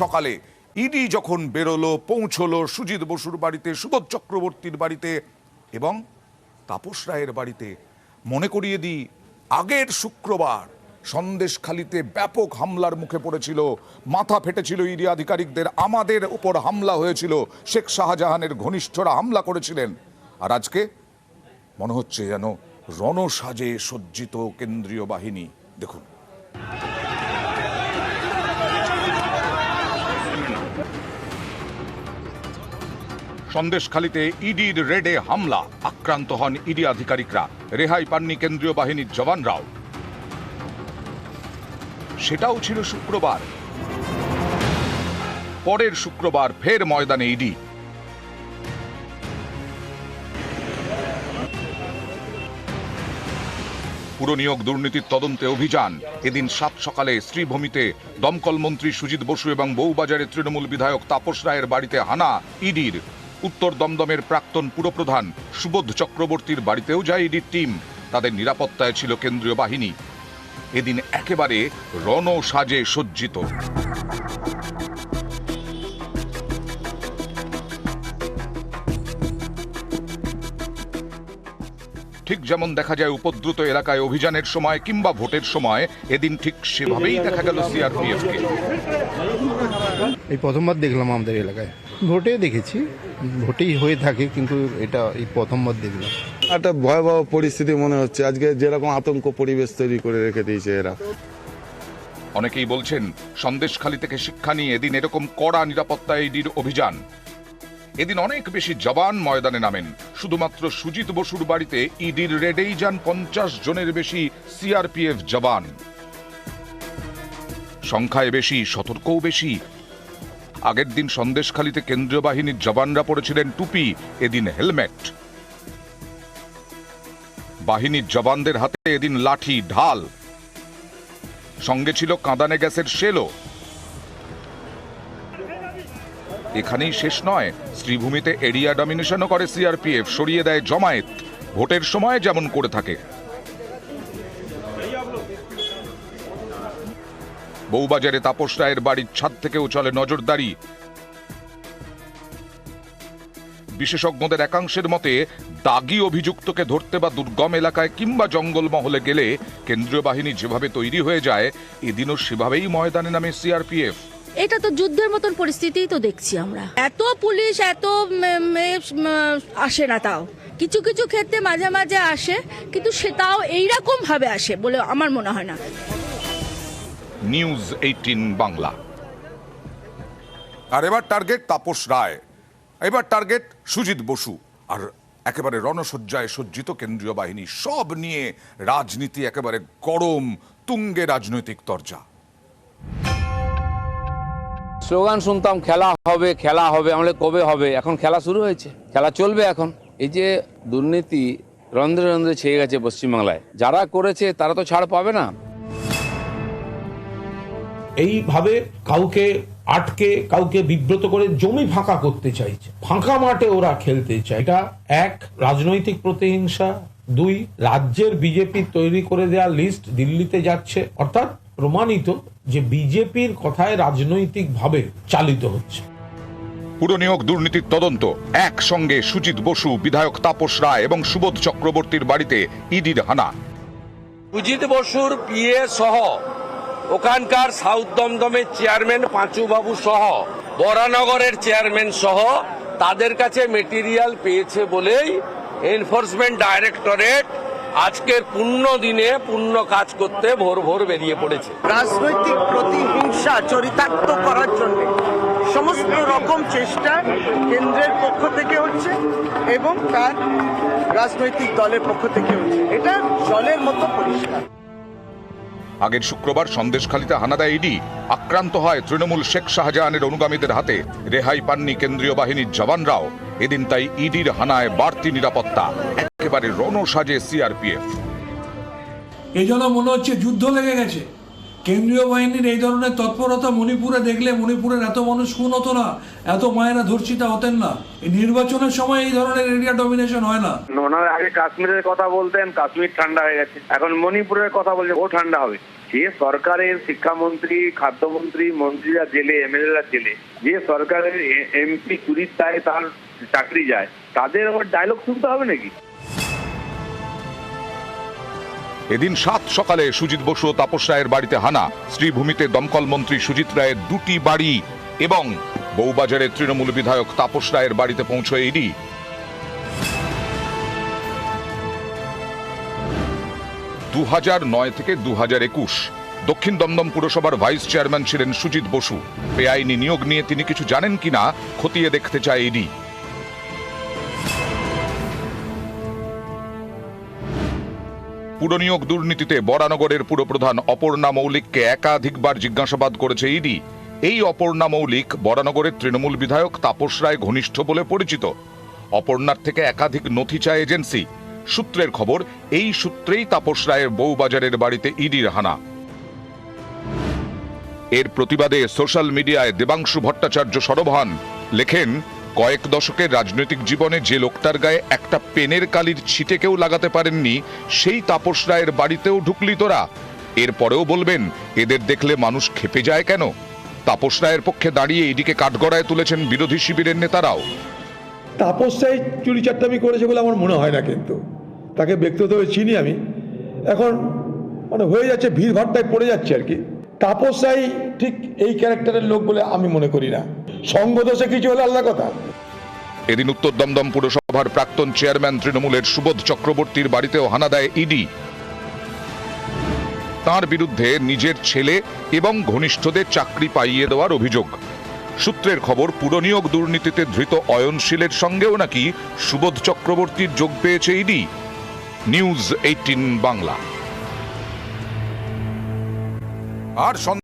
সকালে ইডি যখন বেরোলো, পৌঁছলো সুজিত বসুর বাড়িতে, সুবোধ চক্রবর্তীর বাড়িতে এবং তাপস রায়ের বাড়িতে, মনে করিয়ে দিই আগের শুক্রবার সন্দেশখালিতে ব্যাপক হামলার মুখে পড়েছিল, মাথা ফেটেছিল ইডি আধিকারিকদের, আমাদের উপর হামলা হয়েছিল, শেখ শাহজাহানের ঘনিষ্ঠরা হামলা করেছিলেন। আর আজকে মনে হচ্ছে যেন রণসাজে সজ্জিত কেন্দ্রীয় বাহিনী। দেখুন, সন্দেশখালিতে ইডির রেডে হামলা, আক্রান্ত হন ইডি আধিকারিকরা, রেহাই পাননি কেন্দ্রীয় বাহিনীর জওয়ানরাও। সেটাও ছিল শুক্রবার। পরের শুক্রবার ফের ময়দানে ইডি। পুরনিয়োগ দুর্নীতির তদন্তে অভিযান। এদিন 7 সকালে শ্রীভূমিতে দমকল মন্ত্রী সুজিত বসু এবং বউবাজারে তৃণমূল বিধায়ক তাপস রায়ের বাড়িতে হানা ইডির। উত্তর দমদমের প্রাক্তন পুরপ্রধান সুবোধ চক্রবর্তীর বাড়িতেও যায় ইডির টিম। তাদের নিরাপত্তায় ছিল কেন্দ্রীয় বাহিনী। এদিন একেবারে রণসাজে সজ্জিত। ঠিক যেমন দেখা যায় উপদ্রুত এলাকায় অভিযানের সময় কিংবা ভোটের সময়, এদিন ঠিক সেভাবেই দেখা গেল সিআরপিএফকে। এই প্রথমবার দেখলাম আমাদের এলাকায়। ভোটে দেখেছি, ভোটেই হয়ে থাকে, কিন্তু এটা এই প্রথমবার দেখলাম। একটা ভয়াবহ পরিস্থিতি মনে হচ্ছে আজকে, যেরকম আতঙ্ক পরিবেশ তৈরি করে রেখে দিয়েছে এরা। অনেকেই বলছেন সন্দেশখালি থেকে শিক্ষা নিয়ে এদিন এরকম কড়া নিরাপত্তা ইডির অভিযান। এদিন অনেক বেশি জওয়ান ময়দানে নামেন। শুধুমাত্র সুজিত বসুর বাড়িতে ইডির রেডেই যান 50 জনের বেশি সিআরপিএফ জওয়ান। সংখ্যায় বেশি, সতর্কও বেশি। আগের দিন সন্দেশখালিতে কেন্দ্রীয় বাহিনীর জওয়ানরা পরেছিলেন টুপি, এদিন হেলমেট। বাহিনীর জওয়ানদের হাতে এদিন লাঠি, ঢাল, সঙ্গে ছিল কাঁদানে গ্যাসের শেলও। এখানেই শেষ নয়, শ্রীভূমিতে এরিয়া ডমিনেশনও করে সিআরপিএফ, সরিয়ে দেয় জমায়েত, ভোটের সময় যেমন করে থাকে। বউবাজারে তাপস রায়ের বাড়ির ছাদ থেকেও চলে নজরদারি। বিশেষজ্ঞদের একাংশের মতে দাগী অভিযুক্তকে ধরতে বা দুর্গম এলাকায় কিংবা জঙ্গলমহলে গেলে কেন্দ্রীয় বাহিনী যেভাবে তৈরি হয়ে যায়, এদিনও সেভাবেই ময়দানে নামে সিআরপিএফ। এটা তো যুদ্ধের মতন পরিস্থিতিই তো দেখছি আমরা। এত পুলিশ এত আসে না, তাও কিছু কিছু ক্ষেত্রে মাঝে মাঝে আসে, কিন্তু সেটাও এইরকম ভাবে আসে বলে আমার মনে হয় না। নিউজ 18 বাংলা। আর এবার টার্গেট তাপস রায়, এবার টার্গেট সুজিত বসু, আর একেবারে রণসজ্জায় সজ্জিত কেন্দ্রীয় বাহিনী। সব নিয়ে রাজনীতি একেবারে গরম তুঙ্গে, রাজনৈতিক তরজা। স্লোগান শুনতাম, খেলা হবে খেলা হবে, আমাদের কবে হবে? এখন খেলা শুরু হয়েছে, খেলা চলবে এখন। এই যে দুর্নীতি রন্ধ্রে রন্ধ্রে ছেয়ে গেছে পশ্চিমবাংলায়, যারা করেছে তারা তো ছাড় পাবে না। এইভাবে কাউকে আটকে, কাউকে বিব্রত করে জমি ফাঁকা করতে চাইছে, ফাঁকা মাঠে ওরা খেলতে চায়। এটা এক, রাজনৈতিক প্রতিহিংসা। 2, রাজ্যের বিজেপি তৈরি করে দেওয়া লিস্ট দিল্লিতে যাচ্ছে, অর্থাৎ প্রমাণিত যে বিজেপির কথায় রাজনৈতিক ভাবে চালিত হচ্ছে। পুরনিয়োগ দুর্নীতির তদন্ত, একসঙ্গে সুজিত বসু, বিধায়ক তাপস রায় এবং সুবোধ চক্রবর্তীর বাড়িতে ইডির হানা। সুজিত বসুর পিএ সহ ওখানকার সাউথ দমদমের চেয়ারম্যান পাঁচুবাবু সহ বরানগরের চেয়ারম্যান সহ তাদের কাছে মেটেরিয়াল পেয়েছে বলেই এনফোর্সমেন্ট ডাইরেক্টরেট আজকের পূর্ণ দিনে পূর্ণ কাজ করতে ভোর ভোর বেরিয়ে পড়েছে। রাজনৈতিক প্রতিহিংসা চরিতার্থ করার জন্য সমস্ত রকম চেষ্টা কেন্দ্রের পক্ষ থেকে হচ্ছে এবং তার রাজনৈতিক দলের পক্ষ থেকে হচ্ছে। এটা জলের মতো পরিষ্কার। আগের শুক্রবার সন্দেশখালিতে হানা দেয় ইডি, আক্রান্ত হয় তৃণমূল শেখ শাহজাহানের অনুগামীদের হাতে, রেহাই পাননি কেন্দ্রীয় বাহিনীর জওয়ানরাও। এদিন তাই ইডির হানায় বাড়তি নিরাপত্তা, একেবারে রণসাজে সিআরপিএফ। এই জন্য মনে হচ্ছে যুদ্ধ লেগে গেছে। কেন্দ্রীয় বাহিনীর এই ধরনের তৎপরতা মণিপুরে দেখলে মণিপুরের এত মানুষ খুন হতো না, এত মায়েরা ধর্ষিতা হতেন না। এই নির্বাচনের সময় এই ধরনের এরিয়া ডমিনেশন হয় না। ওনারা আগে কাশ্মীরের কথা বলতেন, কাশ্মীর ঠান্ডা হয়ে গেছে, এখন মণিপুরের কথা বলছে ও ঠান্ডা হবে। যে সরকারের শিক্ষামন্ত্রী, খাদ্যমন্ত্রী, মন্ত্রীরা জেলে, এমএলএরা জেলে, যে সরকারের এমপি চুরির দায়ে তার চাকরি যায়, তাদের আবার ডায়লগ শুনতে হবে নাকি? এদিন 7 সকালে সুজিত বসু ও তাপস রায়ের বাড়িতে হানা। শ্রীভূমিতে দমকল মন্ত্রী সুজিত রায়ের 2টি বাড়ি এবং বউবাজারের তৃণমূল বিধায়ক তাপস রায়ের বাড়িতে পৌঁছয় ইডি। দু 2009 থেকে 2021 দক্ষিণ দমদম পুরসভার ভাইস চেয়ারম্যান ছিলেন সুজিত বসু। বেআইনি নিয়োগ নিয়ে তিনি কিছু জানেন কিনা খতিয়ে দেখতে চায় ইডি। পুরনিয়োগ দুর্নীতিতে বরানগরের পুরপ্রধান অপর্ণা মৌলিককে একাধিকবার জিজ্ঞাসাবাদ করেছে ইডি। এই অপর্ণা মৌলিক বরানগরের তৃণমূল বিধায়ক তাপস রায় ঘনিষ্ঠ বলে পরিচিত। অপর্ণার থেকে একাধিক নথি চায় এজেন্সি। সূত্রের খবর, এই সূত্রেই তাপস রায়ের বউবাজারের বাড়িতে ইডির হানা। এর প্রতিবাদে সোশ্যাল মিডিয়ায় দেবাংশু ভট্টাচার্য সরব হন। লেখেন, কয়েক দশকের রাজনৈতিক জীবনে যে লোকটার গায়ে একটা পেনের কালির ছিটে কেউ লাগাতে পারেননি, সেই তাপস রায়ের বাড়িতেও ঢুকলি তোরা। এরপরেও বলবেন এদের দেখলে মানুষ ক্ষেপে যায় কেন? তাপস রায়ের পক্ষে দাঁড়িয়ে ইডিকে কাঠগড়ায় তুলেছেন বিরোধী শিবিরের নেতারাও। তাপস রায় চুরি চাট্টামি করেছে বলে আমার মনে হয় না, কিন্তু তাকে ব্যক্তিগতভাবে চিনি আমি। এখন মানে হয়ে যাচ্ছে, ভিড়ভাট্টায় পড়ে যাচ্ছে আর কি। তাপস রায় ঠিক এই ক্যারেক্টারের লোক বলে আমি মনে করি না। সঙ্গদোষে কিছু হলে আলাদা কথা। এদিন উত্তর দমদম পুরসভার প্রাক্তন চেয়ারম্যান তৃণমূলের সুবোধ চক্রবর্তীর বাড়িতেও হানা দেয় ইডি। তার বিরুদ্ধে নিজের ছেলে এবং ঘনিষ্ঠদের চাকরি পাইয়ে দেওয়ার অভিযোগ। সূত্রের খবর, পুরনিয়োগ দুর্নীতিতে ধৃত অয়নশীলের সঙ্গেও নাকি সুবোধ চক্রবর্তীর যোগ পেয়েছে ইডি। নিউজ 18 বাংলা। আর